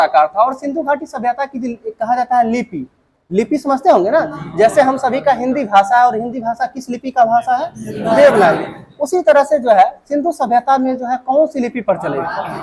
आकार था। और सिंधु घाटी सभ्यता की कहा जाता है लिपि, लिपि समझते होंगे ना, जैसे हम सभी का हिंदी भाषा है, और हिंदी भाषा किस लिपि का भाषा है? देवनागरी। उसी तरह से जो है सिंधु सभ्यता में जो है कौन सी लिपि प्रचलित है?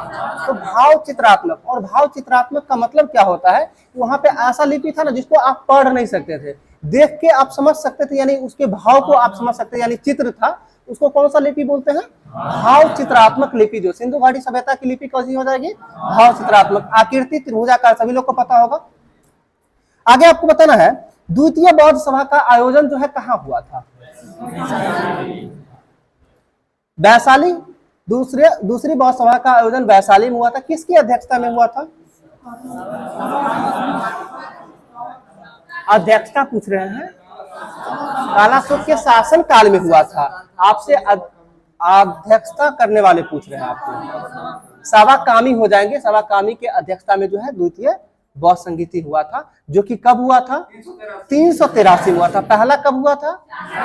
तो भाव चित्रात्मक। और भाव चित्रात्मक का मतलब क्या होता है? वहां पे ऐसा लिपि था ना जिसको आप पढ़ नहीं सकते थे, देख के आप समझ सकते थे, यानी उसके भाव को आप समझ सकते थे, यानी चित्र था, उसको कौन सा लिपि बोलते हैं? भाव चित्रात्मक लिपि। जो सिंधु घाटी सभ्यता की लिपि कौन सी हो जाएगी? भाव चित्रात्मक। आकृति त्रिभुजाकार, सभी लोग को पता होगा। आगे आपको बताना है द्वितीय बौद्ध सभा का आयोजन जो है कहाँ हुआ था? वैशाली। दूसरी बौद्ध सभा का आयोजन वैशाली में हुआ था। किसकी अध्यक्षता में हुआ था? अध्यक्षता पूछ रहे हैं। कालाशोक के शासन काल में हुआ था। आपसे अध्यक्षता करने वाले पूछ रहे हैं आपको। सवाकामी हो जाएंगे। सवाकामी के अध्यक्षता में जो है द्वितीय बौद्ध संगीति हुआ था, जो कि कब हुआ था? 383 हुआ था। पहला कब हुआ था?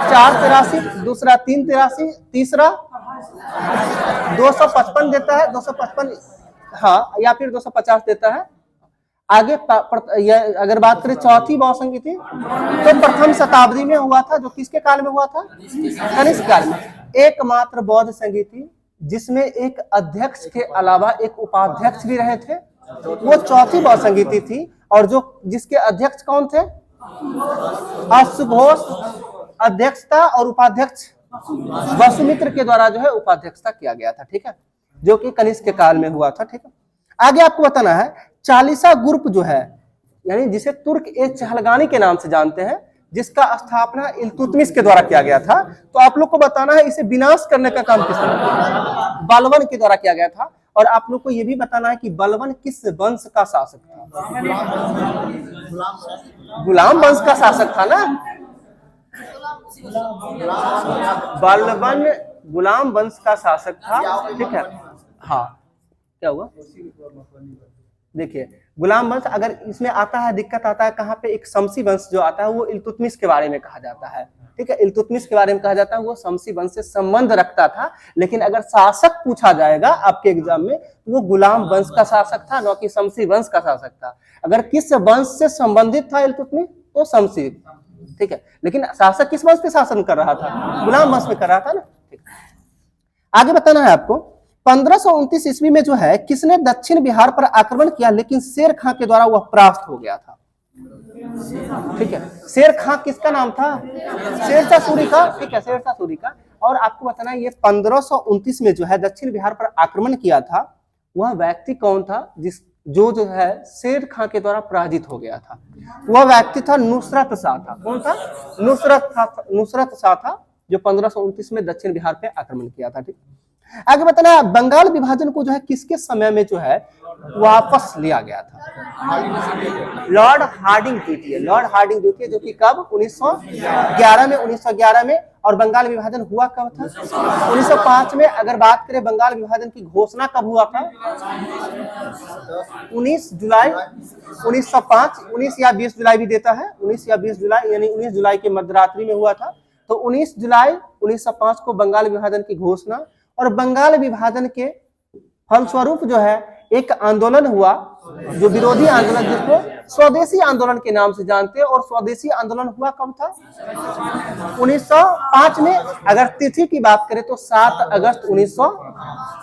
483, दूसरा 383, तीसरा 255 देता है, 255 हाँ, या फिर 250 देता है। आगे अगर बात करें चौथी बौद्ध संगीति, तो प्रथम शताब्दी में हुआ था, जो किसके काल में हुआ था? कनिष्क काल में। एकमात्र बौद्ध संगीति जिसमें एक अध्यक्ष के अलावा एक उपाध्यक्ष भी रहे थे, वो चौथी बौद्ध संगीति थी। और जिसके अध्यक्ष कौन थे? अश्वघोष अध्यक्षता, और उपाध्यक्ष वसुमित्र के द्वारा जो है उपाध्यक्षता किया गया था। ठीक है, जो कि कनिष्क के काल में हुआ था। ठीक है, आगे आपको बताना है चालीसा ग्रुप जो है, यानी जिसे तुर्क ए चहलगानी के नाम से जानते हैं, जिसका स्थापना इल्तुतमिश के द्वारा किया गया था। तो आप लोग को बताना है इसे विनाश करने का काम किसने किया? बलबन के द्वारा किया गया था। और आप लोग को यह भी बताना है कि बलबन किस वंश का शासक था? गुलाम वंश का शासक था ना। बलबन गुलाम वंश का शासक था। ठीक है, हाँ, क्या हुआ? देखिए, गुलाम वंश अगर इसमें आता है, दिक्कत आता है कहाँ पे? एक शमसी वंश जो आता है वो इल्तुतमिश के बारे में कहा जाता है। ठीक है, इल्तुतमिश के बारे में कहा जाता है, वो शमसी वंश से संबंध रखता था। लेकिन अगर शासक पूछा जाएगा आपके एग्जाम में, तो वो गुलाम वंश का शासक था, न कि शमसी वंश का शासक था। अगर किस वंश से संबंधित था इल्तुतमिश, तो शमसी। ठीक है, लेकिन शासक किस वंश पे शासन कर रहा था? गुलाम वंश में कर रहा था ना। ठीक, आगे बताना है आपको 1529 ईस्वी में जो है किसने दक्षिण बिहार पर आक्रमण किया, लेकिन शेर खां के द्वारा वह परास्त हो गया था? ठीक है, शेर खां किसका नाम था? शेरशाह सूरी का। ठीक है, शेरशाह सूरी का। और आपको बताना है ये 1529 में जो है दक्षिण बिहार पर आक्रमण किया था, वह व्यक्ति कौन था जो है शेर खां के द्वारा पराजित हो गया था? वह व्यक्ति था नुसरत शाह था। कौन था? नुसरत शाह था, जो 1529 में दक्षिण बिहार पे आक्रमण किया था। ठीक, आगे बताना बंगाल विभाजन को जो है किसके समय में जो है वापस लिया गया था? लॉर्ड हार्डिंग द्वितीय। लॉर्ड हार्डिंग द्वितीय, जो कि कब? 1911 में। और बंगाल विभाजन हुआ कब था? 1905 में। अगर बात करें बंगाल विभाजन की घोषणा कब हुआ था? 19 जुलाई 1905। 19 या 20 जुलाई भी देता है, 19 या 20 जुलाई, यानी 19 जुलाई के मध्यरात्रि में हुआ था। तो 19 जुलाई 1905 को बंगाल विभाजन की घोषणा। और बंगाल विभाजन के फलस्वरूप जो है एक आंदोलन हुआ, जो विरोधी आंदोलन, जिसको स्वदेशी आंदोलन के नाम से जानते हैं। और स्वदेशी आंदोलन हुआ कब था? 1905 में। अगर तिथि की बात करें तो 7 अगस्त 1900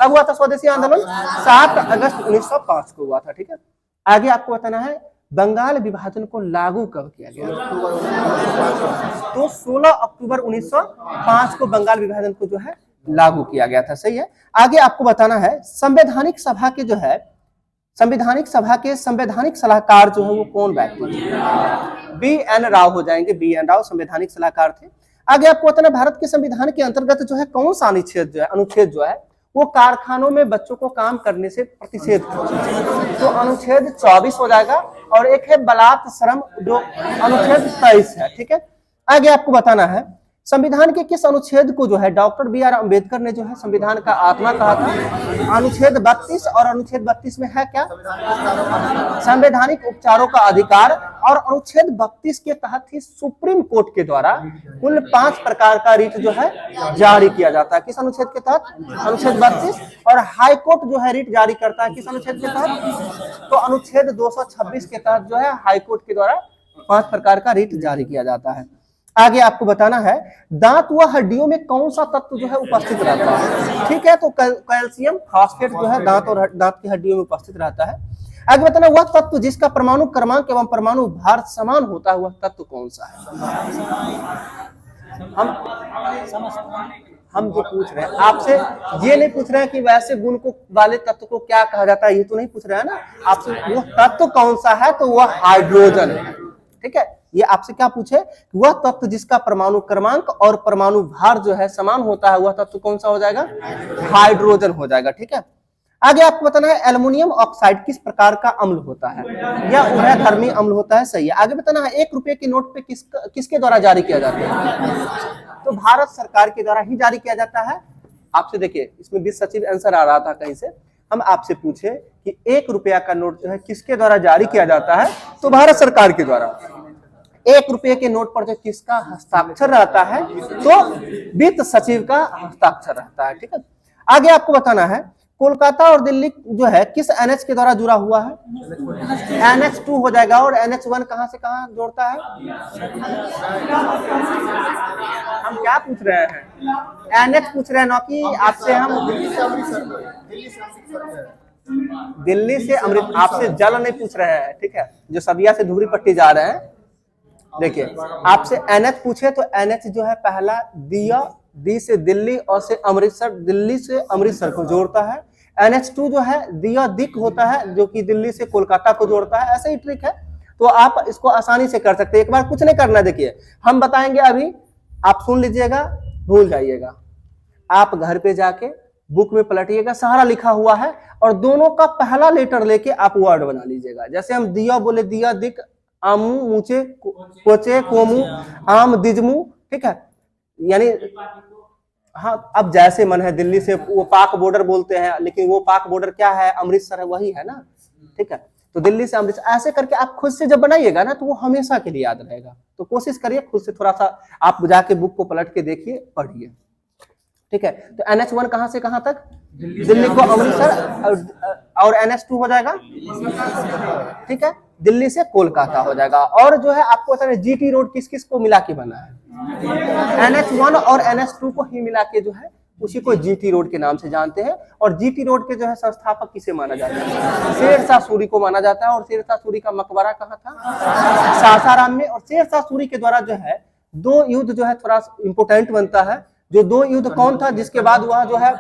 कब हुआ था स्वदेशी आंदोलन? 7 अगस्त 1905 को हुआ था। ठीक है, आगे आपको बताना है बंगाल विभाजन को लागू कब किया गया? तो 16 अक्टूबर 1905 को बंगाल विभाजन को जो है लागू किया गया था। सही है, आगे आपको बताना है संवैधानिक सभा के जो है संवैधानिक सभा के संवैधानिक सलाहकार जो है वो कौन व्यक्ति थे? बी.एन. राव हो जाएंगे। बी.एन. राव संवैधानिक सलाहकार थे। आगे आपको बताना भारत के संविधान के अंतर्गत जो है कौन सा अनुच्छेद जो है वो कारखानों में बच्चों को काम करने से प्रतिषेध करता है? तो अनुच्छेद 24 हो जाएगा। और एक है बलात् श्रम, जो अनुच्छेद 23 है। ठीक है, आगे आपको बताना है संविधान के किस अनुच्छेद को जो है डॉक्टर बी.आर. अम्बेडकर ने जो है संविधान का आत्मा कहा था? अनुच्छेद 32। और अनुच्छेद 32 में है क्या? संवैधानिक उपचारों का अधिकार। और अनुच्छेद 32 के तहत ही सुप्रीम कोर्ट के द्वारा कुल 5 प्रकार का रिट जो है जारी किया जाता है। किस अनुच्छेद के तहत? अनुच्छेद 32। और हाई कोर्ट जो है रिट जारी करता है किस अनुच्छेद के तहत? तो अनुच्छेद 226 के तहत जो है हाई कोर्ट के द्वारा 5 प्रकार का रिट जारी किया जाता है। आगे आपको बताना है दांत व हड्डियों में कौन सा तत्व जो है उपस्थित रहता है। ठीक है, तो कैल्शियम फास्फेट जो है दांत की हड्डियों में उपस्थित रहता है। आगे बताना वह तत्व जिसका परमाणु क्रमांक एवं परमाणु भार समान होता है वह तत्व कौन सा है? हम जो पूछ रहे हैं आपसे ये नहीं पूछ रहे हैं कि वैसे गुण को वाले तत्व को क्या कहा जाता है, ये तो नहीं पूछ रहे हैं ना। आपसे वो तत्व कौन सा है तो वह हाइड्रोजन है। ठीक है, ये आपसे क्या पूछे? वह तत्व जिसका परमाणु क्रमांक और परमाणु भार जो है समान होता है वह तत्व कौन सा हो जाएगा? हाइड्रोजन हो जाएगा। ठीक है, आगे आपको बताना है एल्युमिनियम ऑक्साइड किस प्रकार का अम्ल होता है? यह उभयधर्मी अम्ल होता है। सही है। आगे बताना है 1 रुपए के नोट पे किसके द्वारा जारी किया जाता है? तो भारत सरकार के द्वारा ही जारी किया जाता है। आपसे देखिए इसमें वित्त सचिव आंसर आ रहा था कहीं से, हम आपसे पूछे कि 1 रुपया का नोट जो है किसके द्वारा जारी किया जाता है? तो भारत सरकार के द्वारा। 1 रुपये के नोट पर जो किसका हस्ताक्षर रहता है? तो वित्त सचिव का हस्ताक्षर रहता है। ठीक है, आगे आपको बताना है कोलकाता और दिल्ली जो है किस एनएच के द्वारा जुड़ा हुआ है? NH2 हो जाएगा। और NH1 कहां से कहां जोड़ता है? हम क्या पूछ रहे हैं? NH पूछ रहे हैं ना कि आपसे हम दिल्ली से अमृत आपसे जल नहीं पूछ रहे हैं। ठीक है, जो सदिया से धुबरी पट्टी जा रहे हैं, देखिए आपसे NH पूछे तो NH जो है पहला दिया दी से दिल्ली और से अमृतसर, दिल्ली से अमृतसर को जोड़ता है। NH2 जो है दिया दिक होता है जो कि दिल्ली से कोलकाता को जोड़ता है। ऐसे ही ट्रिक है, तो आप इसको आसानी से कर सकते हैं। एक बार कुछ नहीं करना, देखिए हम बताएंगे अभी, आप सुन लीजिएगा, भूल जाइएगा। आप घर पे जाके बुक में पलटिएगा, सारा लिखा हुआ है और दोनों का पहला लेटर लेके आप वर्ड बना लीजिएगा। जैसे हम दिया बोले दिया दिक, आमू मुचे कोचे कोमू आम दिजमू। ठीक है, यानी हाँ अब जैसे मन है, दिल्ली से वो पाक बॉर्डर बोलते हैं, लेकिन वो पाक बॉर्डर क्या है? अमृतसर है, वही है ना। ठीक है, तो दिल्ली से अमृतसर ऐसे करके आप खुद से जब बनाइएगा ना तो वो हमेशा के लिए याद रहेगा। तो कोशिश करिए खुद से, थोड़ा सा आप जाके बुक को पलट के देखिए, पढ़िए। ठीक है, तो NH1 कहां से कहां तक? दिल्ली को अमृतसर, और NH2 हो जाएगा ठीक है दिल्ली से कोलकाता हो जाएगा। और जो है आपको पता है GT रोड किस किस को मिला के बना है? NH1 और NH2 को ही मिला के जो है उसी को GT रोड के नाम से जानते हैं। और GT रोड के जो है संस्थापक किसे माना जाता है? शेरशाह सूरी को माना जाता है। और शेरशाह सूरी का मकबरा कहाँ था? सासाराम में। और शेरशाह सूरी के द्वारा जो है 2 युद्ध जो है थोड़ा इंपोर्टेंट बनता है। जो 2 युद्ध कौन था जिसके बाद वह जो है?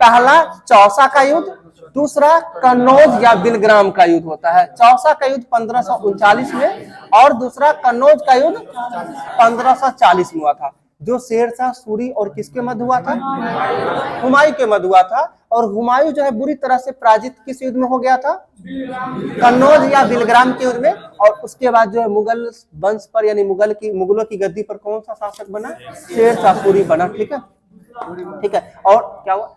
पहला चौसा का युद्ध, दूसरा कन्नौज या बिलग्राम का युद्ध होता है। चौसा का युद्ध 1539 में और दूसरा कन्नौज का युद्ध 1540 में हुआ था। जो शेरशाह सूरी और किसके मध्य हुआ था? हुमायूं के मध्य हुआ था। और हुमायूं जो है बुरी तरह से पराजित किस युद्ध में हो गया था? कन्नौज या बिलग्राम के युद्ध में। और उसके बाद जो है मुगल वंश पर यानी मुगलों की गद्दी पर कौन सा शासक बना? शेरशाह सूरी बना। ठीक है, ठीक है। और क्या हुआ?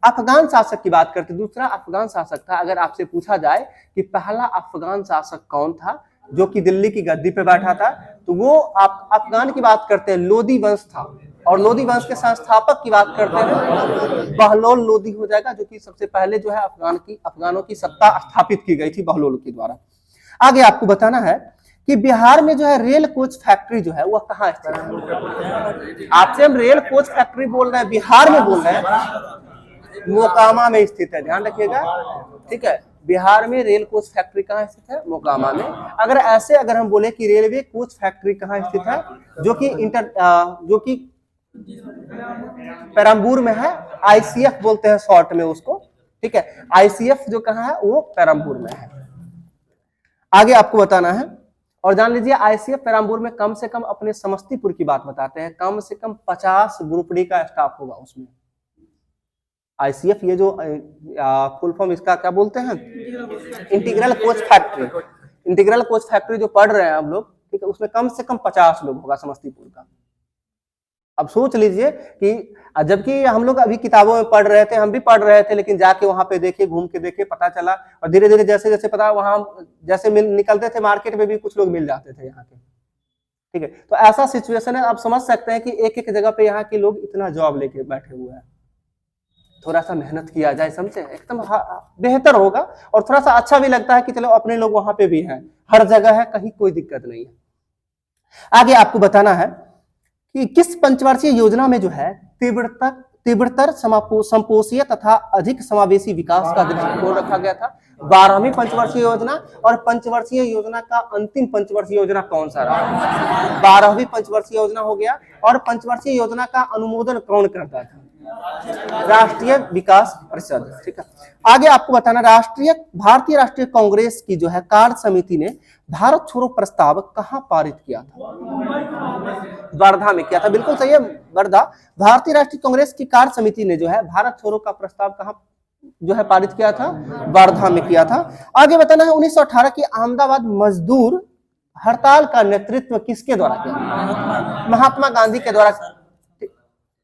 अफगान शासक की बात करते, दूसरा अफगान शासक था। अगर आपसे पूछा जाए कि पहला अफगान शासक कौन था जो कि दिल्ली की गद्दी पे बैठा था, तो वो आप अफगान की बात करते हैं लोदी वंश था। और लोदी वंश के संस्थापक की बात करते हैं बहलोल लोदी हो जाएगा, जो कि सबसे पहले जो है अफगानों की सत्ता स्थापित की गई थी बहलोल के द्वारा। आगे आपको बताना है कि बिहार में जो है रेल कोच फैक्ट्री जो है वह कहाँ स्थित है? आपसे हम रेल कोच फैक्ट्री बोल रहे हैं, बिहार में बोल रहे हैं, मोकामा में स्थित है, ध्यान रखिएगा। ठीक है, बिहार में रेल कोच फैक्ट्री कहाँ स्थित है? मोकामा में। अगर हम बोले कि रेलवे कोच फैक्ट्री कहाँ स्थित है, जो कि पेरम्बूर में है, ICF बोलते हैं शॉर्ट में उसको। ठीक है, ICF जो कहाँ है वो पेरम्बूर में है। आगे आपको बताना है और जान लीजिए ICF पेरम्बूर में कम से कम अपने समस्तीपुर की बात बताते हैं, कम से कम 50 ग्रुप डी का स्टाफ होगा उसमें। ICF ये जो फुल फॉर्म इसका क्या बोलते हैं? Integral coach factory. Integral coach factory जो पढ़ रहे हैं हम लोग, ठीक है, उसमें कम से कम 50 लोग होगा समस्तीपुर का। अब सोच लीजिए कि जबकि हम लोग अभी किताबों में पढ़ रहे थे, हम भी पढ़ रहे थे, लेकिन जाके वहां पे देखे, घूम के देखे, पता चला, और धीरे धीरे जैसे जैसे पता वहां जैसे निकलते थे मार्केट में भी कुछ लोग मिल जाते थे यहाँ के। ठीक है, तो ऐसा सिचुएशन है, आप समझ सकते हैं कि एक एक जगह पे यहाँ के लोग इतना जॉब लेके बैठे हुए हैं। थोड़ा सा मेहनत किया जाए, समझे, एकदम बेहतर होगा, और थोड़ा सा अच्छा भी लगता है कि चलो अपने लोग वहां पे भी हैं, हर जगह है, कहीं कोई दिक्कत नहीं है। आगे आपको बताना है कि किस पंचवर्षीय योजना में जो है तीव्रतर संपोषीय तथा अधिक समावेशी विकास का दृष्टिकोण रखा गया था। 12वीं पंचवर्षीय योजना, और पंचवर्षीय योजना का अंतिम पंचवर्षीय योजना कौन सा रहा? 12वीं पंचवर्षीय योजना हो गया। और पंचवर्षीय योजना का अनुमोदन कौन करता था? राष्ट्रीय विकास परिषद। ठीक है, आगे आपको बताना, भारतीय राष्ट्रीय कांग्रेस की जो है कार्य समिति ने भारत छोड़ो प्रस्ताव कहां पारित किया था? वर्धा में किया था, बिल्कुल सही है, वर्धा। भारतीय राष्ट्रीय कांग्रेस की कार्य समिति ने जो है भारत छोड़ो का प्रस्ताव कहां जो है पारित किया था? वर्धा में किया था। आगे बताना है 1918 की अहमदाबाद मजदूर हड़ताल का नेतृत्व किसके द्वारा किया? महात्मा गांधी के द्वारा।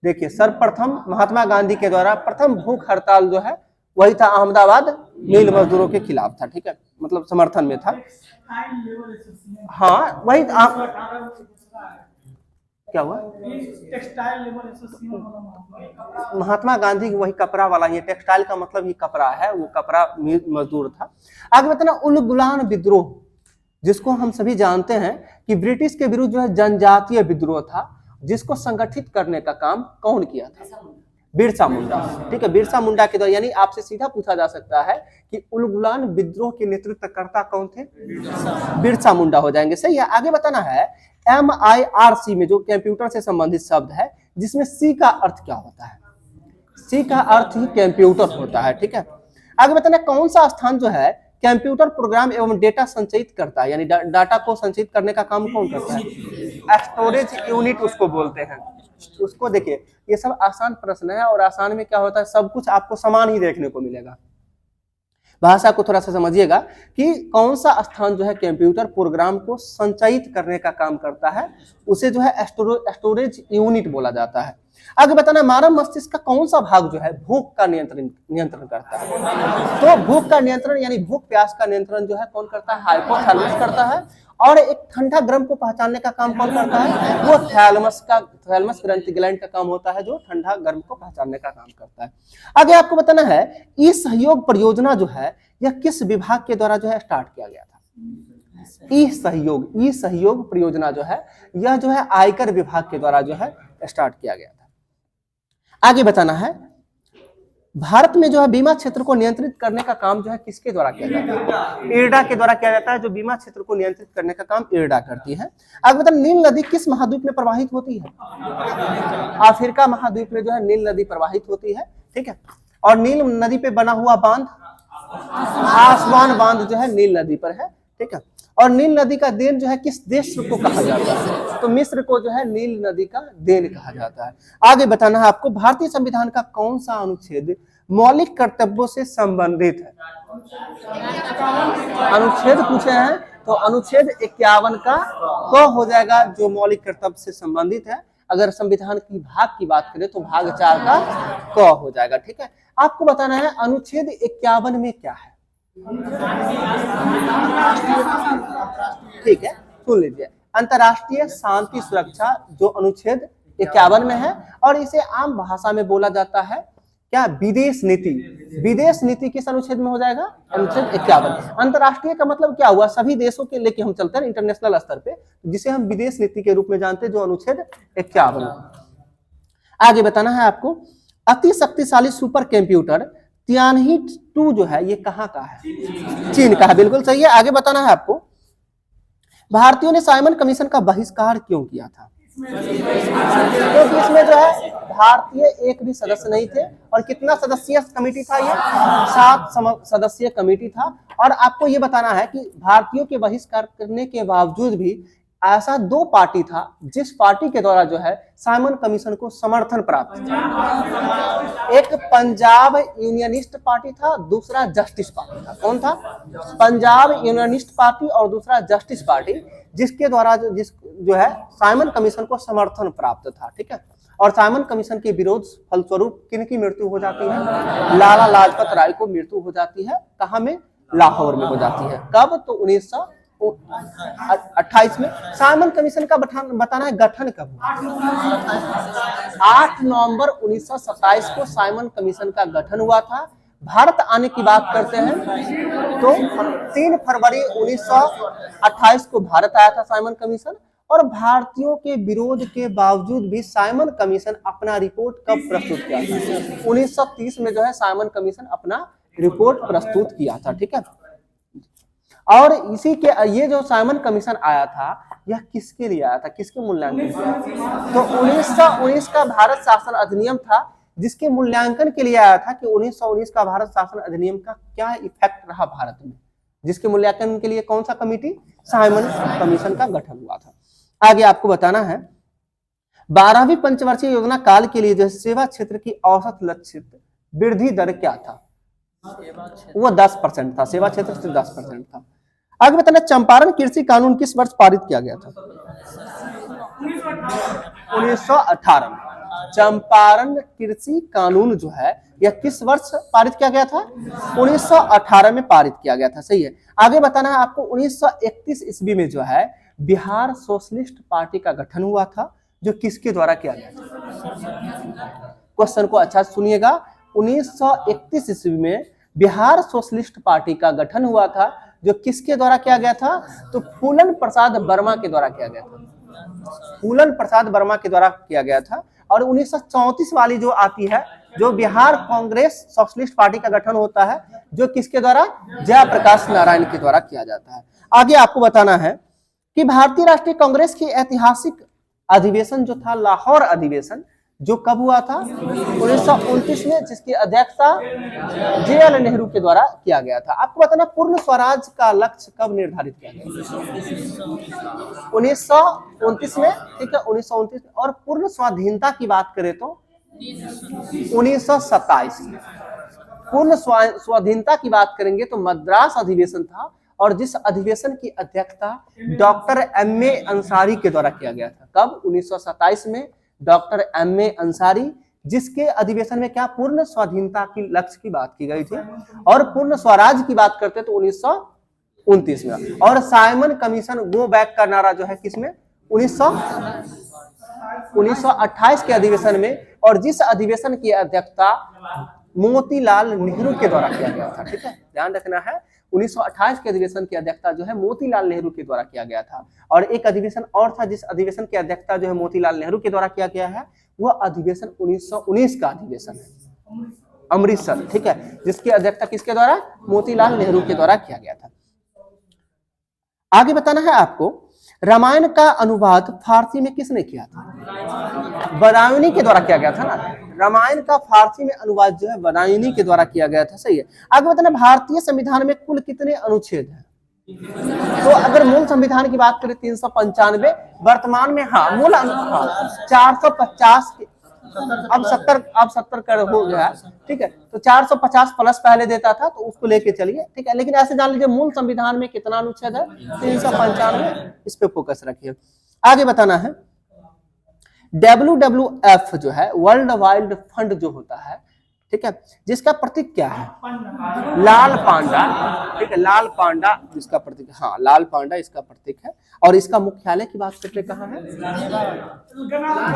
देखिए, सर्वप्रथम महात्मा गांधी के द्वारा प्रथम भूख हड़ताल जो है वही था, अहमदाबाद मिल मजदूरों के खिलाफ था। ठीक है, मतलब समर्थन में था। हाँ, वही क्या हुआ? Textile labour association, Mahatma Gandhi वही कपड़ा वाला, ये टेक्सटाइल का मतलब ही कपड़ा है, वो कपड़ा मजदूर था। आगे बताना, उलगुलान विद्रोह, जिसको हम सभी जानते हैं कि ब्रिटिश के विरुद्ध जो है जनजातीय विद्रोह था, जिसको संगठित करने का काम कौन किया था? बिरसा मुंडा। ठीक है, बिरसा मुंडा के द्वारा। यानी आपसे सीधा पूछा जा सकता है कि उलगुलान विद्रोह के नेतृत्वकर्ता कौन थे? बिरसा मुंडा हो जाएंगे। सही है। आगे बताना है MIRC में जो कंप्यूटर से संबंधित शब्द है, जिसमें C का अर्थ क्या होता है? C का अर्थ ही कंप्यूटर होता है। ठीक है, आगे बताना, कौन सा स्थान जो है कंप्यूटर प्रोग्राम एवं डेटा संचयित करता है, यानी डाटा को संचयित करने का काम कौन करता है? स्टोरेज यूनिट उसको बोलते हैं। उसको देखिए, ये सब आसान प्रश्न है, और आसान में क्या होता है, सब कुछ आपको समान ही देखने को मिलेगा। भाषा को थोड़ा सा समझिएगा कि कौन सा स्थान जो है कंप्यूटर प्रोग्राम को संचयित करने का काम करता है, उसे जो है स्टोरेज यूनिट बोला जाता है। आगे बताना, मानव मस्तिष्क का कौन सा भाग जो है भूख का नियंत्रण करता है? तो भूख का नियंत्रण यानी भूख प्यास का नियंत्रण जो है कौन करता है? हाइपोथैलेमस करता है। और एक ठंडा गर्म को पहचानने का काम कौन करता है? वो थैलेमस ग्रंथि ग्लैंड का काम होता है, जो ठंडा गर्म को पहचानने का काम करता है। आगे आपको बताना है, ई सहयोग परियोजना जो है यह किस विभाग के द्वारा जो है स्टार्ट किया गया था? ई सहयोग परियोजना जो है यह जो है आयकर विभाग के द्वारा जो है स्टार्ट किया गया था। आगे बताना है, भारत में जो है बीमा क्षेत्र को नियंत्रित करने का काम जो है किसके द्वारा किया जाता है? इरडा के द्वारा किया जाता है, जो बीमा क्षेत्र को नियंत्रित करने का काम इरडा करती है। आगे बताना, नील नदी किस महाद्वीप में प्रवाहित होती है? अफ्रीका महाद्वीप में जो है नील नदी प्रवाहित होती है। ठीक है, और नील नदी पे बना हुआ बांध आसवान बांध जो है नील नदी पर है। ठीक है, और नील नदी का देन जो है किस देश को कहा जाता है? तो मिस्र को जो है नील नदी का देन कहा जाता है। आगे बताना है आपको, भारतीय संविधान का कौन सा अनुच्छेद मौलिक कर्तव्यों से संबंधित है? अनुच्छेद पूछे हैं तो अनुच्छेद 51 का क हो जाएगा, जो मौलिक कर्तव्य से संबंधित है। अगर संविधान की भाग की बात करें तो भाग 4 का क हो जाएगा। ठीक है, आपको बताना है अनुच्छेद 51 में क्या है। ठीक है, सुन लीजिए, अंतरराष्ट्रीय शांति सुरक्षा जो अनुच्छेद 51 में है, और इसे आम भाषा में बोला जाता है क्या? विदेश नीति। विदेश नीति किस अनुच्छेद में हो जाएगा? अनुच्छेद 51। अंतरराष्ट्रीय का मतलब क्या हुआ? सभी देशों के लेके हम चलते हैं इंटरनेशनल स्तर पे, जिसे हम विदेश नीति के रूप में जानते हैं, जो अनुच्छेद 51। आगे बताना है आपको, अति शक्तिशाली सुपर कंप्यूटर तियानही 2 जो है ये कहाँ का है? चीन का है, बिल्कुल सही है। आगे बताना है आपको, भारतीयों ने साइमन कमीशन का बहिष्कार क्यों किया था? क्योंकि इसमें जो है भारतीय एक भी सदस्य नहीं थे। और कितना सदस्यीय कमेटी था ये? 7 सदस्यीय कमेटी था। और आपको ये बताना है कि भारतीयों के बहिष्कार करने के बावजूद भी ऐसा 2 पार्टी था जिस पार्टी के द्वारा जो है साइमन कमीशन को समर्थन प्राप्त था। एक पंजाब यूनियनिस्ट पार्टी था, दूसरा जस्टिस पार्टी था। कौन था? पंजाब यूनियनिस्ट पार्टी और दूसरा जस्टिस पार्टी, जिसके द्वारा जो है साइमन कमीशन को समर्थन प्राप्त था। ठीक है, और साइमन कमीशन के विरोध फलस्वरूप किनकी मृत्यु हो जाती है? लाला लाजपत राय को मृत्यु हो जाती है। कहाँ में? लाहौर में हो जाती है। कब? तो 1928 में। साइमन कमीशन का बताना है गठन कब हुआ? 8 नवंबर 1927 को साइमन कमीशन का गठन हुआ था। भारत आने की बात करते हैं तो 3 फरवरी 1928 को भारत आया था साइमन कमीशन। और भारतीयों के विरोध के बावजूद भी साइमन कमीशन अपना रिपोर्ट कब प्रस्तुत किया था? 1930 में जो है साइमन कमीशन अपना रिपोर्ट प्रस्तुत किया था। ठीक है, और इसी के ये जो साइमन कमीशन आया था यह किसके लिए आया था? किसके मूल्यांकन? तो 1919 का भारत शासन अधिनियम था जिसके मूल्यांकन के लिए आया था कि 1919 का भारत शासन अधिनियम का क्या इफेक्ट रहा भारत में, जिसके मूल्यांकन के लिए कौन सा कमेटी? साइमन कमीशन का गठन हुआ था। आगे आपको बताना है 12वीं पंचवर्षीय योजना काल के लिए जो सेवा क्षेत्र की औसत लक्षित वृद्धि दर क्या था? वो 10% था। सेवा क्षेत्र से 10% था। आगे बताना चंपारण कृषि कानून किस वर्ष पारित किया गया था? 1918 में। चंपारण कृषि कानून जो है यह किस वर्ष पारित किया गया था? 1918 में पारित किया गया था। सही है। आगे बताना है आपको 1931 ईस्वी में जो है बिहार सोशलिस्ट पार्टी का गठन हुआ था, जो किसके द्वारा किया गया था? क्वेश्चन को अच्छा सुनिएगा। 1931 ईस्वी में बिहार सोशलिस्ट पार्टी का गठन हुआ था, जो किसके द्वारा किया गया था? तो फूलन प्रसाद वर्मा के द्वारा किया गया था। फूलन प्रसाद वर्मा के द्वारा किया गया था। और 1934 वाली जो आती है, जो बिहार कांग्रेस सोशलिस्ट पार्टी का गठन होता है, जो किसके द्वारा? जयप्रकाश नारायण के द्वारा किया जाता है। आगे आपको बताना है कि भारतीय राष्ट्रीय कांग्रेस की ऐतिहासिक अधिवेशन जो था लाहौर अधिवेशन, जो कब हुआ था? 1929 में, जिसकी अध्यक्षता JL नेहरू के द्वारा किया गया था। आपको बताना पूर्ण स्वराज का लक्ष्य कब निर्धारित किया गया? 1929 में। ठीक है, 1929 में। और पूर्ण स्वाधीनता की बात करें तो 1927 में। पूर्ण स्वाधीनता की बात करेंगे तो मद्रास अधिवेशन था, और जिस अधिवेशन की अध्यक्षता डॉक्टर MA अंसारी के द्वारा किया गया था। कब? 1927 में। डॉक्टर MA अंसारी, जिसके अधिवेशन में क्या? पूर्ण स्वाधीनता की लक्ष्य की बात की गई थी। और पूर्ण स्वराज की बात करते तो 1929 में। और साइमन कमीशन गो बैक का नारा जो है किसमें? 1928 के अधिवेशन में। और जिस अधिवेशन की अध्यक्षता मोतीलाल नेहरू के द्वारा किया गया था। ठीक है, ध्यान रखना है 1928 के अधिवेशन की अध्यक्षता जो है मोतीलाल नेहरू के द्वारा किया गया था। और एक अधिवेशन और था जिस अधिवेशन की अध्यक्षता जो है मोतीलाल नेहरू के द्वारा किया गया है, वह अधिवेशन 1919 का अधिवेशन है, अमृतसर। ठीक है, जिसकी अध्यक्षता किसके द्वारा? मोतीलाल नेहरू के द्वारा किया गया था। आगे बताना है आपको रामायण का अनुवाद फारसी में किसने किया था? बदायूनी के द्वारा किया गया था ना। रामायण का फारसी में अनुवाद जो है बदायूनी के द्वारा किया गया था। सही है। आगे बताना भारतीय संविधान में कुल कितने अनुच्छेद हैं? तो अगर मूल संविधान की बात करें 395, वर्तमान में हाँ मूल 450 अब 70 कर हो गया। ठीक है, तो 450 प्लस पहले देता था तो उसको लेके चलिए। ठीक है, लेकिन ऐसे जान लीजिए मूल संविधान में कितना अनुच्छेद है? 395। इस पे फोकस रखिए। आगे बताना है WWF जो है वर्ल्ड वाइल्ड फंड जो होता है, ठीक है, जिसका प्रतीक क्या है? लाल पांडा। ठीक है, लाल पांडा जिसका प्रतीक, हाँ लाल पांडा इसका प्रतीक है। और इसका मुख्यालय की बात करते कहाँ है?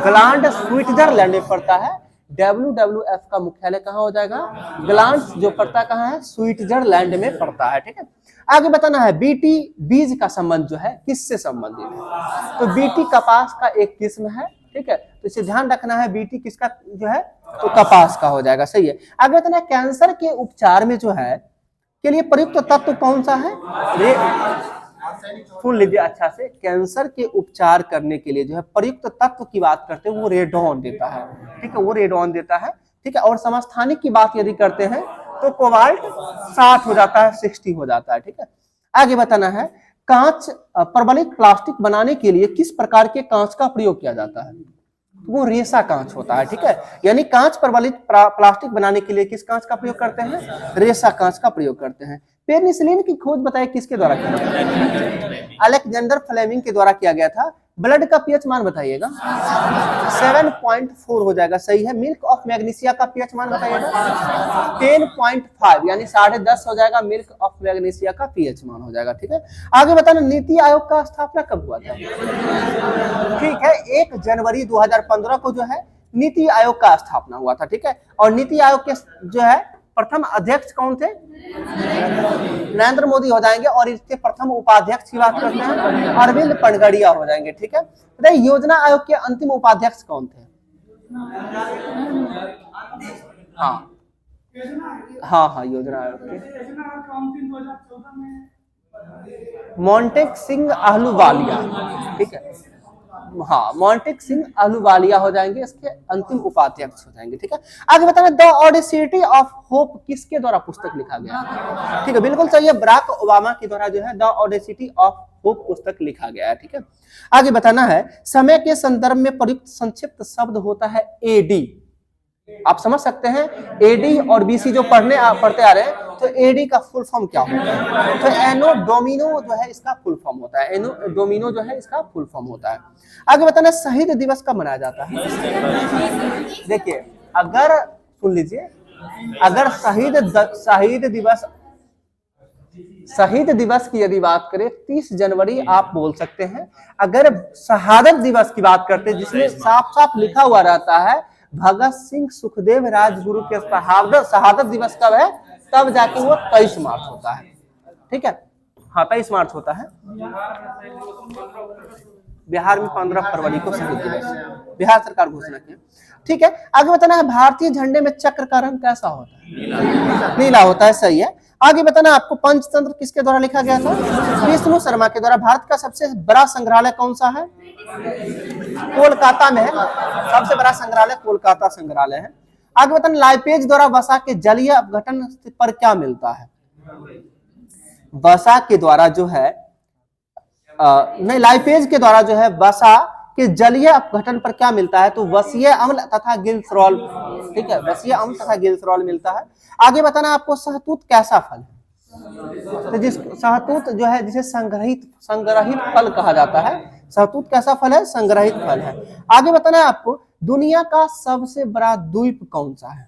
ग्लांड स्विट्जरलैंड में पड़ता है। WWF का मुख्यालय कहाँ हो जाएगा? ग्लांड जो पड़ता कहाँ है? स्विट्जरलैंड में पड़ता है। ठीक है, आगे बताना है बीटी बीज का संबंध जो है किससे संबंधित है? तो बीटी कपास का एक किस्म है। ठीक है, तो इसे ध्यान रखना है बीटी किसका जो है? तो कपास का हो जाएगा। सही है। आगे बताना कैंसर के उपचार में जो है के लिए प्रयुक्त तत्व कौन सा है? सुन लीजिए अच्छा से, कैंसर के उपचार करने के लिए जो है प्रयुक्त तत्व की बात करते हैं वो रेडॉन देता है। ठीक है, वो रेडॉन देता है। ठीक है, और समस्थानिक की बात यदि करते हैं तो कोबाल्ट 60 हो जाता है, 60 हो जाता है। ठीक है, आगे बताना है कांच प्रबलित प्लास्टिक बनाने के लिए किस प्रकार के कांच का प्रयोग किया जाता है? वो रेशा कांच होता है। ठीक है, यानी कांच प्रबलित प्लास्टिक बनाने के लिए किस कांच का प्रयोग करते हैं? रेशा कांच का प्रयोग करते हैं। पेनिसिलिन की खोज बताइए किसके द्वारा किया गया? अलेक्जेंडर फ्लेमिंग के द्वारा किया गया था, ब्लड का पीएच मान बताइएगा, 7.4 हो जाएगा, सही है। मिल्क ऑफ मैग्नीशिया का पीएच मान बताइएगा, 10.5 यानी 10.5 हो जाएगा। मिल्क ऑफ मैग्नीशिया का पीएच मान हो जाएगा, ठीक है। आगे बताना, नीति आयोग का स्थापना कब हुआ था? ठीक है, 1 जनवरी 2015 को जो है नीति आयोग का स्थापना हुआ था, ठीक है। और नीति आयोग के जो है प्रथम अध्यक्ष कौन थे? नरेंद्र मोदी हो जाएंगे। और इसके प्रथम उपाध्यक्ष की बात करते हैं, अरविंद पनगड़िया हो जाएंगे, ठीक है। तो योजना आयोग के अंतिम उपाध्यक्ष कौन थे? हाँ हाँ हाँ, योजना आयोग के मोंटेक सिंह अहलूवालिया, ठीक है। हाँ, मोंटेक सिंह अहलूवालिया हो जाएंगे, इसके अंतिम उपाध्यक्ष हो जाएंगे, ठीक है। आगे बताना, द ऑडेसिटी ऑफ होप किसके द्वारा पुस्तक लिखा गया? ठीक है, बिल्कुल सही है, बराक ओबामा के द्वारा जो है द ऑडेसिटी ऑफ होप पुस्तक लिखा गया है, ठीक है। आगे बताना है, समय के संदर्भ में प्रयुक्त संक्षिप्त शब्द होता है एडी। आप समझ सकते हैं, एडी और बीसी जो पढ़ते आ रहे हैं, तो एडी का फुल फॉर्म क्या होता है? तो एनो डोमिनो जो है इसका फुल फॉर्म होता है, एनो डोमिनो जो है इसका फुल फॉर्म होता है। आगे बताना, शहीद दिवस कब मनाया जाता है? देखिए, अगर सुन लीजिए, अगर शहीद दिवस की यदि बात करें, 30 जनवरी आप बोल सकते हैं। अगर शहादत दिवस की बात करते हैं, जिसमें साफ साफ लिखा हुआ रहता है भगत सिंह सुखदेव राजगुरु के शहादत दिवस कब है, तब जाके वो 23 मार्च होता है, ठीक है। हाँ, 23 मार्च होता है। बिहार में 15 फरवरी को शहीद दिवस बिहार सरकार घोषणा की, ठीक है। आगे बताना है, भारतीय झंडे में चक्र का रंग कैसा होता है? नीला होता है, सही है। आगे बताना, आपको पंचतंत्र किसके द्वारा लिखा गया था? विष्णु शर्मा के द्वारा। भारत का सबसे बड़ा संग्रहालय कौन सा है? कोलकाता में है, सबसे बड़ा संग्रहालय कोलकाता संग्रहालय है। आगे बताना, लाइपेज द्वारा वसा के जलीय अपघटन पर क्या मिलता है? वसा के द्वारा जो है नहीं, लाइपेज के द्वारा जो है वसा के जलीय अपघटन पर क्या मिलता है? तो वसीय अम्ल तथा गिल्सरॉल, ठीक है, वसीय अम्ल तथा गिल्सरॉल मिलता है। आगे बताना, आपको शहतूत कैसा फल है? तो जिस शहतूत जो है जिसे संग्रहित फल कहा जाता है। शहतूत कैसा फल है? संग्रहित फल है। आगे बताना है आपको, दुनिया का सबसे बड़ा द्वीप कौन सा है?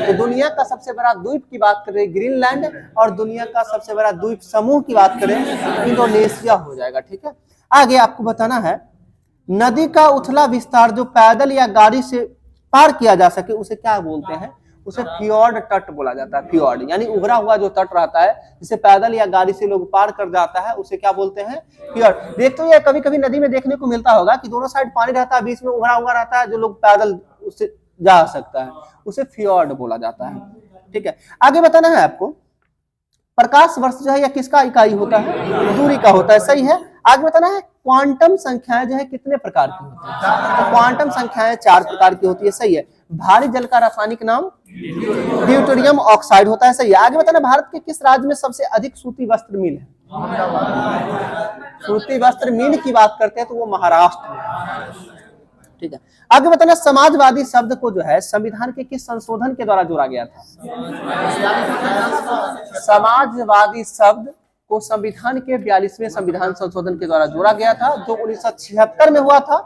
तो दुनिया का सबसे बड़ा द्वीप की बात करें ग्रीनलैंड, और दुनिया का सबसे बड़ा द्वीप समूह की बात करें इंडोनेशिया हो जाएगा, ठीक है। आगे आपको बताना है, नदी का उथला विस्तार जो पैदल या गाड़ी से पार किया जा सके उसे क्या बोलते हैं? उसे फियोर्ड तट बोला जाता है। फियोर्ड यानी उभरा हुआ जो तट रहता है, जिसे पैदल या गाड़ी से लोग पार कर जाता है, उसे क्या बोलते हैं? फियोर्ड। देखते हो, कभी कभी नदी में देखने को मिलता होगा कि दोनों साइड पानी रहता है, बीच में उभरा हुआ रहता है, जो लोग पैदल उससे जा सकता है, उसे फियोर्ड बोला जाता है, ठीक है। आगे बताना है आपको, प्रकाश वर्ष जो है यह किसका इकाई होता है? दूरी का होता है, सही है। आगे बताना है, क्वांटम संख्याएं जो है कितने प्रकार की होती है? तो क्वांटम संख्याएं 4 प्रकार की होती है, सही है। भारी जल का रासायनिक नाम ड्यूटेरियम ऑक्साइड होता है, सही है। आगे बताना, भारत के किस राज्य में सबसे अधिक सूती वस्त्र मिल है? सूती वस्त्र मिल की बात करते हैं तो वो महाराष्ट्र में, ठीक है। आगे बताना, समाजवादी शब्द को जो है संविधान के किस संशोधन के द्वारा जोड़ा गया था? समाजवादी शब्द को संविधान के 42वें संविधान संशोधन के द्वारा जोड़ा गया था, जो 1976 में हुआ था,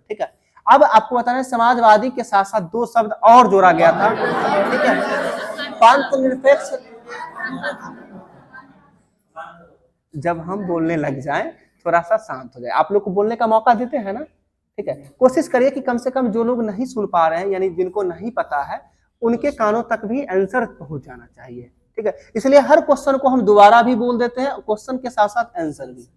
ठीक है। अब आपको बताना है, समाजवादी के साथ साथ 2 शब्द और जोड़ा गया था, ठीक है। पंथ निरपेक्ष। जब हम बोलने लग जाएं, थोड़ा सा शांत हो जाए, आप लोग को बोलने का मौका देते हैं ना, ठीक है। कोशिश करिए कि कम से कम जो लोग नहीं सुन पा रहे हैं, यानी जिनको नहीं पता है, उनके कानों तक भी आंसर पहुंच जाना चाहिए, ठीक है। इसलिए हर क्वेश्चन को हम दोबारा भी बोल देते हैं, क्वेश्चन के साथ साथ आंसर भी।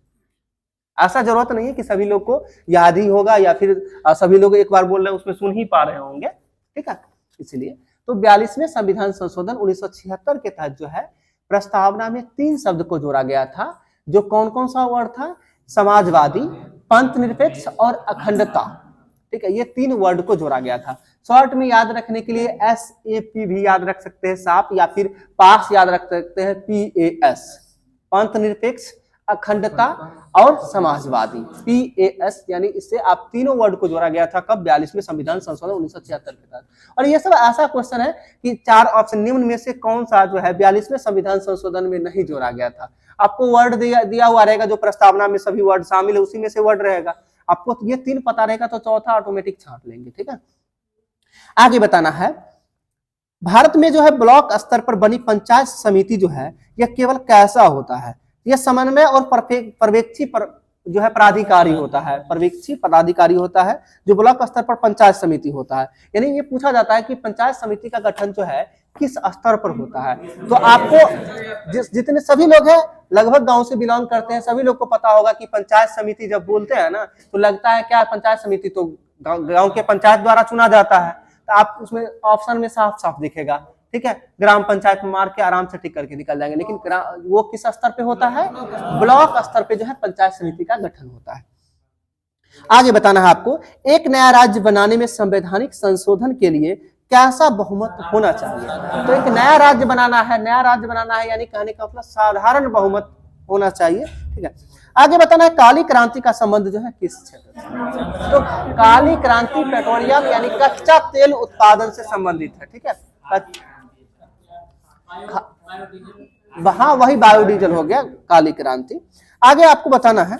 ऐसा जरूरत नहीं है कि सभी लोग को याद ही होगा या फिर सभी लोग एक बार बोल रहे हैं उसमें सुन ही पा रहे होंगे, ठीक है। इसलिए तो 42वें संविधान संशोधन 1976 के तहत जो है प्रस्तावना में 3 शब्द को जोड़ा गया था, जो कौन कौन सा वर्ड था? समाजवादी, पंथ निरपेक्ष और अखंडता, ठीक है। ये 3 वर्ड को जोड़ा गया था। शॉर्ट में याद रखने के लिए SAP भी याद रख सकते हैं, साप, या फिर पास याद रख सकते हैं PAS, पंथ निरपेक्ष, अखंडता और समाजवादी, PAS, यानी इससे आप तीनों वर्ड को जोड़ा गया था कब? 42वें संविधान संशोधन 1976 के तहत। और ये सब ऐसा क्वेश्चन है कि 4 ऑप्शन निम्न में से कौन सा जो है 42वें संविधान संशोधन में नहीं जोड़ा गया था? आपको वर्ड दिया हुआ रहेगा, जो प्रस्तावना में सभी वर्ड शामिल है उसी में से वर्ड रहेगा। आपको ये 3 पता रहेगा तो चौथा ऑटोमेटिक छांट लेंगे, ठीक है। आगे बताना है, भारत में जो है ब्लॉक स्तर पर बनी पंचायत समिति जो है यह केवल कैसा होता है? यह समन्वय और पर्यवेक्षी जो है पदाधिकारी होता है, पर्यवेक्षी पदाधिकारी होता है जो ब्लॉक स्तर पर पंचायत समिति होता है। यानी ये पूछा जाता है कि पंचायत समिति का गठन जो है किस स्तर पर होता है। तो आपको जितने सभी लोग हैं लगभग गांव से बिलोंग करते हैं, सभी लोग को पता होगा कि पंचायत समिति जब बोलते हैं ना तो लगता है क्या, पंचायत समिति तो गांव के पंचायत द्वारा चुना जाता है। तो आप उसमें ऑप्शन में साफ साफ दिखेगा, ठीक है, ग्राम पंचायत मार के आराम से टिक करके निकल जाएंगे। लेकिन वो किस स्तर पे होता है? ब्लॉक स्तर पे जो है पंचायत समिति का गठन होता है। आगे बताना है आपको, एक नया राज्य बनाने में संवैधानिक संशोधन के लिए कैसा बहुमत होना चाहिए? तो एक नया राज्य बनाना है, नया राज्य बनाना है यानी कहने का मतलब साधारण बहुमत होना चाहिए, ठीक है। आगे बताना है, काली क्रांति का संबंध जो है किस क्षेत्र से? तो काली क्रांति पेट्रोलियम यानी कच्चा तेल उत्पादन से संबंधित है, ठीक है। वहां वही बायोडीजल हो गया काली क्रांति। आगे आपको बताना है,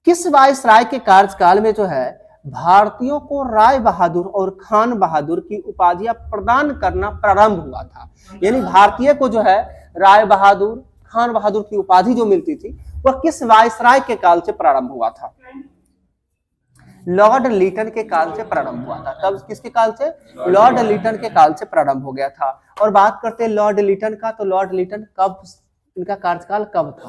किस वायसराय के कार्यकाल में जो है भारतीयों को राय बहादुर और खान बहादुर की उपाधियां प्रदान करना प्रारंभ हुआ था? यानी भारतीय को जो है राय बहादुर, खान बहादुर की उपाधि जो मिलती थी वह किस वायसराय के काल से प्रारंभ हुआ था? लॉर्ड लिटन के काल से प्रारंभ हुआ था। कब, किसके काल से? लॉर्ड लिटन के काल से प्रारंभ हो गया था। और बात करते हैं लॉर्ड लिटन का, तो लॉर्ड लिटन कब, इनका कार्यकाल कब था?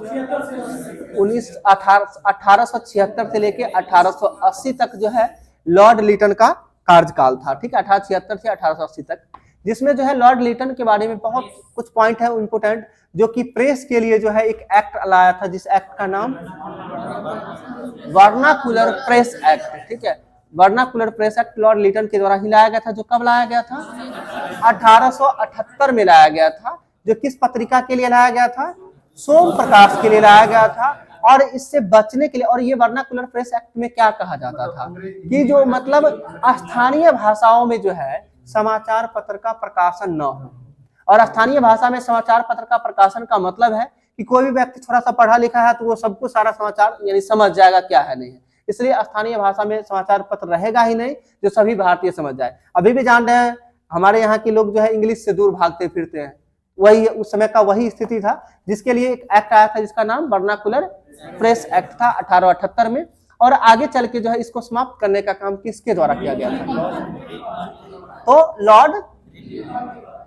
1876 से लेके 1880 तक जो है लॉर्ड लिटन का कार्यकाल था, ठीक है, 1876 से 1880 तक, जिसमें जो है लॉर्ड लिटन के बारे में बहुत कुछ पॉइंट है इंपोर्टेंट, जो कि प्रेस के लिए जो है एक एक्ट लाया था, जिस एक्ट का नाम वर्नाकुलर प्रेस एक्ट, ठीक है। Vernacular press act Lord Lytton के द्वारा ही लाया गया था, जो कब लाया गया था? 1878 में लाया गया था। जो किस पत्रिका के लिए लाया गया था? सोम प्रकाश के लिए लाया गया था। और इससे बचने के लिए, और ये वर्नाकुलर प्रेस एक्ट में क्या कहा जाता था कि जो मतलब स्थानीय भाषाओं में जो है समाचार पत्र का प्रकाशन न हो। और स्थानीय भाषा में समाचार पत्र का प्रकाशन का मतलब है कि कोई भी व्यक्ति थोड़ा सा पढ़ा लिखा है तो वो सबको सारा समाचार यानी समझ जाएगा क्या है नहीं है, इसलिए स्थानीय भाषा में समाचार पत्र रहेगा ही नहीं जो सभी भारतीय समझ जाए। अभी भी जान रहे हैं हमारे यहाँ के लोग जो है इंग्लिश से दूर भागते फिरते हैं, वही उस समय का वही स्थिति था, जिसके लिए एक एक्ट आया था जिसका नाम वर्नाकुलर प्रेस एक्ट था 1878 में। और आगे चल के जो है इसको समाप्त करने का काम किसके द्वारा किया गया था? तो लॉर्ड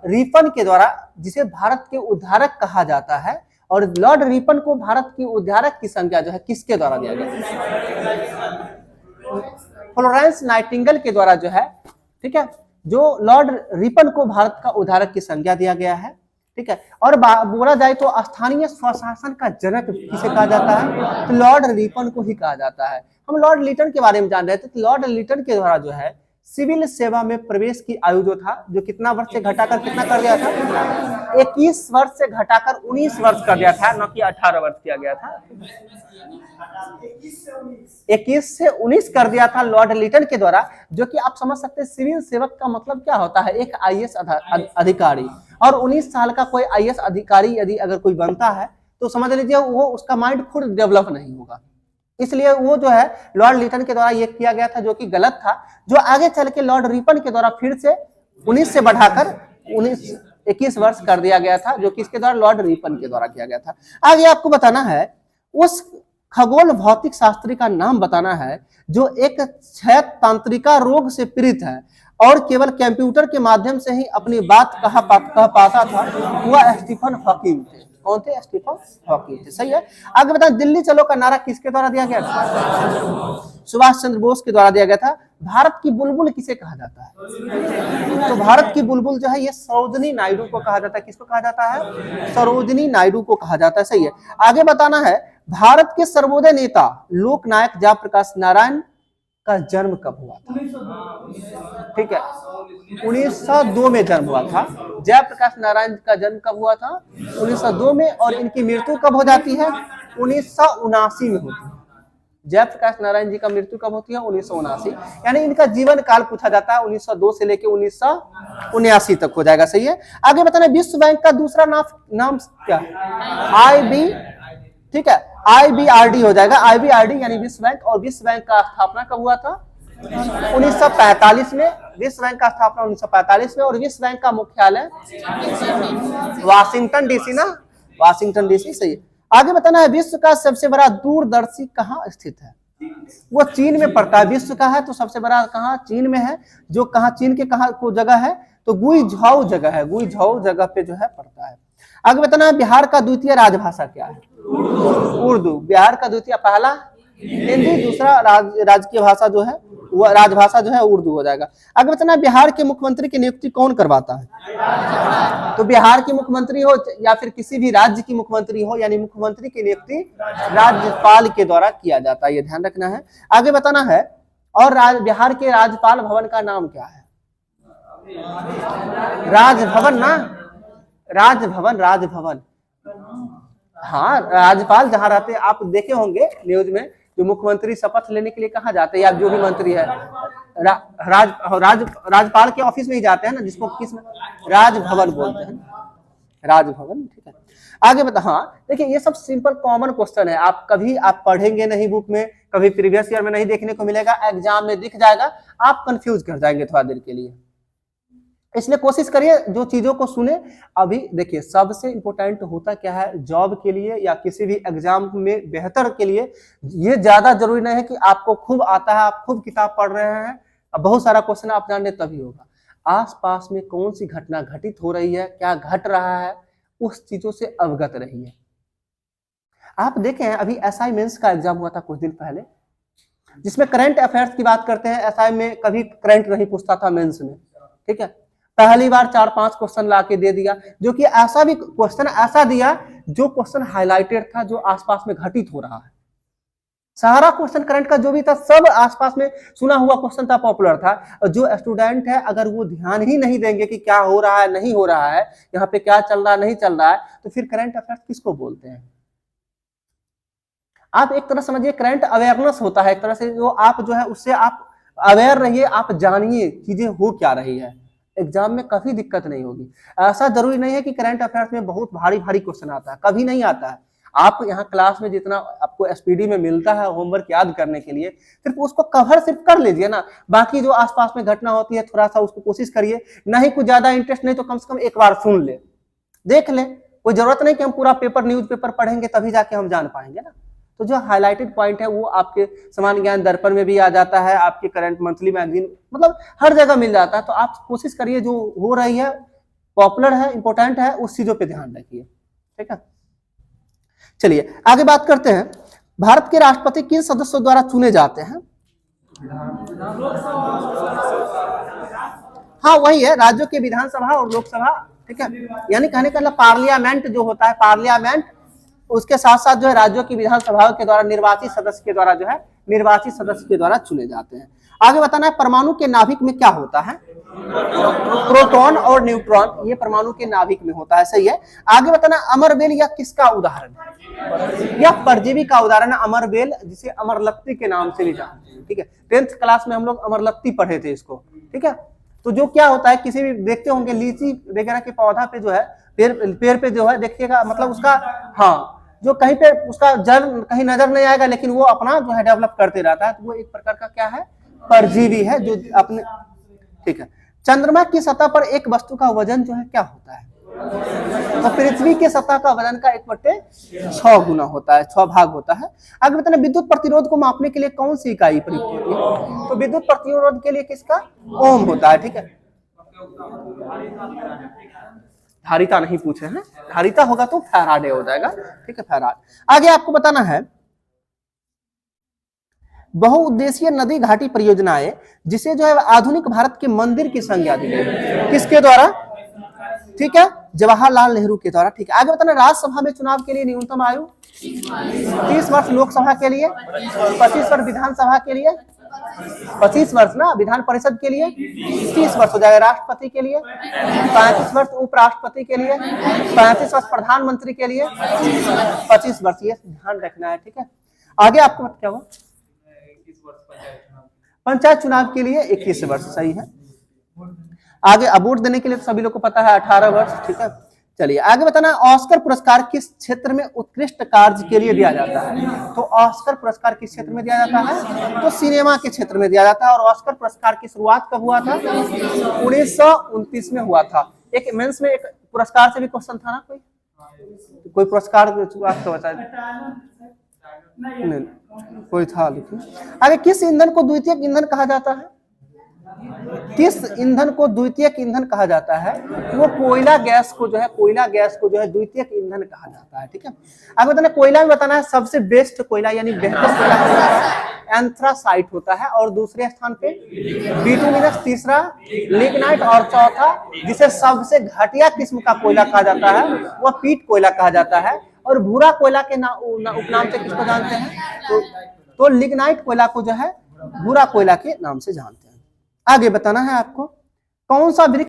रिपन के द्वारा, जिसे भारत के उद्धारक कहा जाता है। और लॉर्ड रिपन को भारत की उद्धारक की संज्ञा जो है किसके द्वारा दिया गया? फ्लोरेंस नाइटिंगेल के द्वारा जो है, ठीक है, जो लॉर्ड रिपन को भारत का उद्धारक की संज्ञा दिया गया है, ठीक है। और बोला जाए तो स्थानीय स्वशासन का जनक किसे कहा जाता है? तो लॉर्ड रिपन को ही कहा जाता है। हम लॉर्ड लिटन के बारे में जान रहे थे, तो लॉर्ड लिटन के द्वारा जो है सिविल सेवा में प्रवेश की आयु जो था, जो कितना वर्ष से घटाकर कितना कर दिया था? 21 वर्ष से घटाकर 19 वर्ष कर दिया था, न कि 18 वर्ष किया गया था। 21 से 19 कर दिया था लॉर्ड लिटन के द्वारा, जो कि आप समझ सकते हैं सिविल सेवक का मतलब क्या होता है, एक आईएएस अधिकारी। और 19 साल का कोई आईएएस अधिकारी यदि अगर कोई बनता है तो समझ लीजिए वो उसका माइंड खुद डेवलप नहीं होगा, इसलिए वो जो है लॉर्ड लिटन के द्वारा ये किया गया था, जो कि गलत था। जो आगे चल के लॉर्ड रिपन के द्वारा फिर से 19 से बढ़ाकर 21 वर्ष कर दिया गया था, जो कि इसके द्वारा लॉर्ड रिपन के द्वारा किया गया था। आगे आपको बताना है, उस खगोल भौतिक शास्त्री का नाम बताना है जो एक क्षय तंत्रिका रोग से पीड़ित है और केवल कंप्यूटर के माध्यम से ही अपनी बात कह पाता था। वह स्टीफन हॉकिंग थे। कौन थे? स्टीफन हॉकिंग थे, सही है। आगे बताएं, दिल्ली चलो का नारा किसके द्वारा दिया गया था? सुभाष चंद्र बोस के द्वारा दिया गया था। भारत की बुलबुल किसे कहा जाता है? तो भारत की बुलबुल जो है ये सरोजिनी नायडू को कहा जाता है। किसको कहा जाता है? सरोजिनी नायडू को कहा जाता है, सही है। आगे बताना है, भारत के सर्वोदय नेता लोकनायक जयप्रकाश नारायण का जन्म कब हुआ था? ठीक है, 1902 में जन्म हुआ था। जयप्रकाश नारायण का जन्म कब हुआ था? 1902 में। और इनकी मृत्यु कब हो जाती है? 1979 में होती है। जयप्रकाश नारायण जी का मृत्यु कब होती है? 1979। यानी इनका जीवन काल पूछा जाता है 1902 से लेकर 1979 तक हो जाएगा। सही है। आगे बताना, विश्व बैंक का दूसरा नाम क्या है? IB, ठीक है, IBRD हो जाएगा। IBRD यानी विश्व बैंक। और विश्व बैंक का स्थापना कब हुआ था? 1945 में। विश्व बैंक का स्थापना 1945 में। और विश्व बैंक का मुख्यालय वाशिंगटन DC ना, वाशिंगटन DC। सही है। आगे बताना है, विश्व का सबसे बड़ा दूरदर्शी कहाँ स्थित है? वो चीन में पड़ता है। विश्व का है तो सबसे बड़ा कहाँ? चीन में है। जो कहाँ? चीन के कहाँ को जगह है? तो गुइझाऊ जगह है। गुइझाऊ जगह पे जो है पड़ता है। आगे बताना है, बिहार का द्वितीय राजभाषा क्या है? उर्दू। बिहार का द्वितीय, पहला हिंदी, दूसरा राजकीय भाषा जो है वो राजभाषा जो है उर्दू हो जाएगा। आगे बताना, बिहार के मुख्यमंत्री की नियुक्ति कौन करवाता है? तो बिहार की मुख्यमंत्री हो या फिर किसी भी राज्य की मुख्यमंत्री हो, यानी मुख्यमंत्री की नियुक्ति राज्यपाल के द्वारा किया जाता है, ये ध्यान रखना है। आगे बताना है, और बिहार के राज्यपाल भवन का नाम क्या है? राजभवन ना, राजभवन, राजभवन। हाँ, राज्यपाल जहाँ रहते हैं, आप देखे होंगे न्यूज में, जो मुख्यमंत्री शपथ लेने के लिए कहाँ जाते हैं, या जो भी मंत्री है राजपाल के ऑफिस में ही जाते हैं ना, जिसको किस राजभवन बोलते हैं, राजभवन। ठीक है। आगे बता, हाँ देखिए, ये सब सिंपल कॉमन क्वेश्चन है। आप कभी आप पढ़ेंगे नहीं बुक में, कभी प्रीवियस ईयर में नहीं देखने को मिलेगा, एग्जाम में दिख जाएगा, आप कंफ्यूज कर जाएंगे थोड़ा देर के लिए। इसलिए कोशिश करिए जो चीजों को सुने। अभी देखिए, सबसे इंपॉर्टेंट होता क्या है जॉब के लिए या किसी भी एग्जाम में बेहतर के लिए, ये ज्यादा जरूरी नहीं है कि आपको खूब आता है, आप खूब किताब पढ़ रहे हैं, बहुत सारा क्वेश्चन आप जान ले तभी होगा। आसपास में कौन सी घटना घटित हो रही है, क्या घट रहा है, उस चीजों से अवगत रहिए। आप देखें, अभी SI मेंस का एग्जाम हुआ था कुछ दिन पहले, जिसमें करंट अफेयर्स की बात करते हैं। SI में कभी करंट नहीं पूछता था मेंस में, ठीक है। पहली बार 4-5 क्वेश्चन ला के दे दिया, जो कि ऐसा भी क्वेश्चन ऐसा दिया जो क्वेश्चन हाईलाइटेड था, जो आसपास में घटित हो रहा है। सारा क्वेश्चन करंट का जो भी था सब आसपास में सुना हुआ क्वेश्चन था, पॉपुलर था। और जो स्टूडेंट है अगर वो ध्यान ही नहीं देंगे कि क्या हो रहा है नहीं हो रहा है, यहाँ पे क्या चल रहा है नहीं चल रहा है, तो फिर करंट अफेयर्स किसको बोलते हैं? आप एक तरह समझिए करंट अवेयरनेस होता है एक तरह से, जो आप जो है उससे आप अवेयर रहिए, आप जानिए चीजें हो क्या रही है। एग्जाम में कभी दिक्कत नहीं होगी। ऐसा जरूरी नहीं है कि करंट अफेयर्स में बहुत भारी भारी क्वेश्चन आता है, कभी नहीं आता है। आप यहाँ क्लास में जितना आपको SPD में मिलता है होमवर्क याद करने के लिए, सिर्फ उसको कवर सिर्फ कर लीजिए ना। बाकी जो आसपास में घटना होती है थोड़ा सा उसको कोशिश करिए, नहीं कुछ ज्यादा इंटरेस्ट नहीं तो कम से कम एक बार सुन ले, देख ले। कोई जरूरत नहीं कि हम पूरा पेपर न्यूज पेपर पढ़ेंगे तभी जाके हम जान पाएंगे ना। तो जो हाईलाइटेड पॉइंट है वो आपके समान ज्ञान दर्पण में भी आ जाता है, आपके करंट मंथली मैगजीन, मतलब हर जगह मिल जाता है। तो आप कोशिश करिए जो हो रही है पॉपुलर है इंपॉर्टेंट है उस चीजों पे ध्यान रखिए, ठीक है। चलिए आगे बात करते हैं, भारत के राष्ट्रपति किन सदस्यों द्वारा चुने जाते हैं? हाँ वही है, राज्यों के विधानसभा और लोकसभा, ठीक है। यानी कहने का मतलब पार्लियामेंट जो होता है, पार्लियामेंट, उसके साथ साथ जो है राज्यों की विधानसभाओं के द्वारा निर्वाचित सदस्य के द्वारा जो है निर्वाचित सदस्य के द्वारा चुने जाते हैं। आगे बताना है, परमाणु के नाभिक में क्या होता है? प्रोटॉन और न्यूट्रॉन, ये परमाणु के नाभिक में होता है, सही है। आगे बताना, अमरबेल यह किसका उदाहरण है? यह परजीवी का उदाहरण है अमरबेल, जिसे अमरलत्ती के नाम से भी जानते हैं, ठीक है। 10th क्लास में हम लोग अमरलत्ती पढ़े थे इसको, ठीक है। तो जो क्या होता है, किसी भी देखते होंगे लीची वगैरह के पौधा पे जो है पेड़ पे जो है देखिएगा, मतलब उसका, हाँ जो कहीं पे उसका जड़ कहीं नजर नहीं आएगा, लेकिन वो अपना जो है डेवलप करते रहता है, तो वो एक प्रकार का क्या है, परजीवी है जो अपने, ठीक है। चंद्रमा की सतह पर एक वस्तु का वजन जो है क्या होता है? तो पृथ्वी के सतह का वजन का 1/6 गुना होता है, 6 भाग होता है। आगे बताना, विद्युत प्रतिरोध को मापने के लिए कौन सी इकाई प्रयुक्त होती है? तो विद्युत प्रतिरोध के लिए किसका? ओम होता है, ठीक है। धारिता नहीं पूछे हैं, धारिता होगा तो फैराडे हो जाएगा, ठीक है, फैराड। आगे आपको बताना है, बहुउद्देशीय नदी घाटी परियोजनाएं, जिसे जो है आधुनिक भारत के मंदिर की संज्ञा दी गई, किसके द्वारा? ठीक है, जवाहरलाल नेहरू के द्वारा, ठीक है। आगे बताना, राज्यसभा में चुनाव के लिए न्यूनतम आयु 30 वर्ष, लोकसभा के लिए 25 वर्ष, विधानसभा के लिए 25 वर्ष ना, विधान परिषद के लिए 30 वर्ष हो जाएगा, राष्ट्रपति के लिए 35 वर्ष, उपराष्ट्रपति के लिए 35 वर्ष, प्रधानमंत्री के लिए 25 वर्ष, ये ध्यान रखना है, ठीक है। आगे आपको क्या हुआ, पंचायत चुनाव के लिए 21 वर्ष, सही है। आगे वोट देने के लिए तो सभी लोग को पता है 18 वर्ष, ठीक है। चलिए आगे बताना, ऑस्कर पुरस्कार किस क्षेत्र में उत्कृष्ट कार्य के लिए दिया जाता है? तो ऑस्कर पुरस्कार किस क्षेत्र में दिया जाता है? तो सिनेमा के क्षेत्र में दिया जाता है। और ऑस्कर पुरस्कार की शुरुआत कब हुआ था? 1929 में हुआ था। एक मेंस में एक पुरस्कार से भी क्वेश्चन था ना, कोई पुरस्कार बता नहीं, कोई था, लिखिए। आगे किस ईंधन को द्वितीयक ईंधन कहा जाता है? किस ईंधन को द्वितीयक ईंधन कहा जाता है? वो कोयला गैस को जो है, कोयला गैस को जो है द्वितीयक ईंधन कहा जाता है, ठीक है। आगे बताना, कोयला में बताना है सबसे बेस्ट कोयला यानी बेहतर कोयला एंथ्रासाइट होता है, और दूसरे स्थान पे बिटुमिनस, तीसरा लिग्नाइट, और चौथा जिसे सबसे घटिया किस्म का कोयला कहा जाता है वह पीट कोयला कहा जाता है। और भूरा कोयला के उपनाम से किसको जानते हैं? तो लिग्नाइट कोयला को जो है भूरा कोयला के नाम से जानते हैं। आगे बताना है आपको, कौन सा वृक्ष